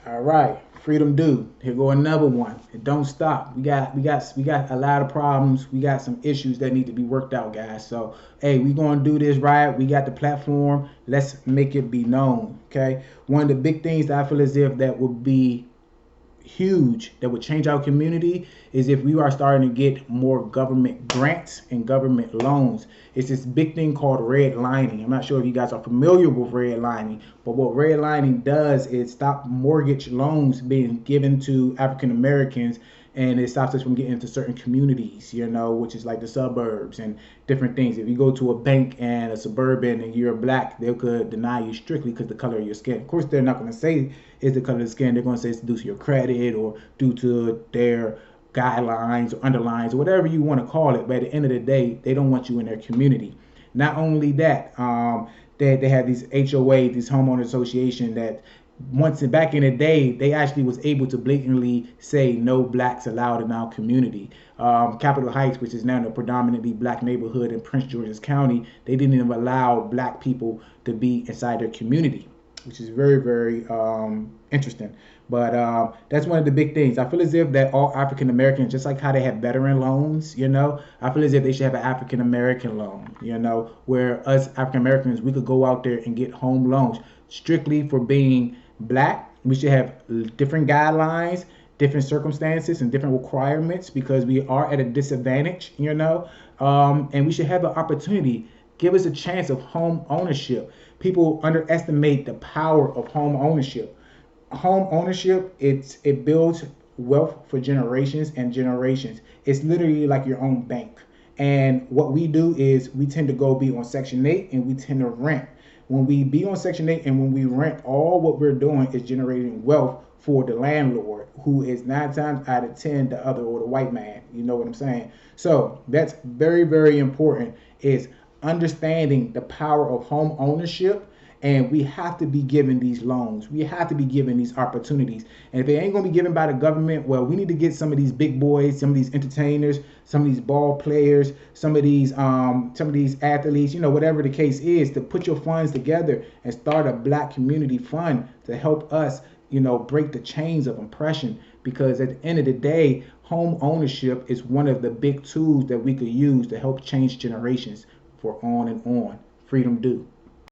All right, freedom do. Here go another one. It don't stop. We got a lot of problems. We got some issues that need to be worked out, guys. So hey, we gonna do this right. We got the platform. Let's make it be known. Okay. One of the big things that I feel as if that would be huge that would change our community is if we are starting to get more government grants and government loans. It's this big thing called redlining. I'm not sure if you guys are familiar with redlining, but what redlining does is stop mortgage loans being given to African Americans, and it stops us from getting into certain communities, which is like the suburbs and different things. If you go to a bank and a suburban and you're black, they could deny you strictly because the color of your skin. Of course, they're not going to say it's the color of the skin. They're going to say it's due to your credit or due to their guidelines or underlines or whatever you want to call it. But at the end of the day, they don't want you in their community. Not only that, they have these HOA, these homeowner association that once back in the day, they actually was able to blatantly say no blacks allowed in our community. Capitol Heights, which is now a predominantly black neighborhood in Prince George's County, they didn't even allow black people to be inside their community, which is very, very interesting. But that's one of the big things. I feel as if that all African Americans, just like how they have veteran loans, I feel as if they should have an African American loan, where us African Americans, we could go out there and get home loans strictly for being black. We should have different guidelines, different circumstances, and different requirements because we are at a disadvantage, and we should have the opportunity. Give us a chance of home ownership. People underestimate the power of home ownership. Home ownership, it builds wealth for generations and generations. It's literally like your own bank. And what we do is we tend to go be on Section 8 and we tend to rent. When we be on Section 8 and when we rent, all what we're doing is generating wealth for the landlord, who is 9 times out of 10 the other or the white man. You know what I'm saying? So that's very, very important, is understanding the power of home ownership. And we have to be given these loans. We have to be given these opportunities. And if it ain't going to be given by the government, well, we need to get some of these big boys, some of these entertainers, some of these ball players, some of these athletes, whatever the case is, to put your funds together and start a black community fund to help us, break the chains of oppression. Because at the end of the day, home ownership is one of the big tools that we could use to help change generations for on and on. Freedom do.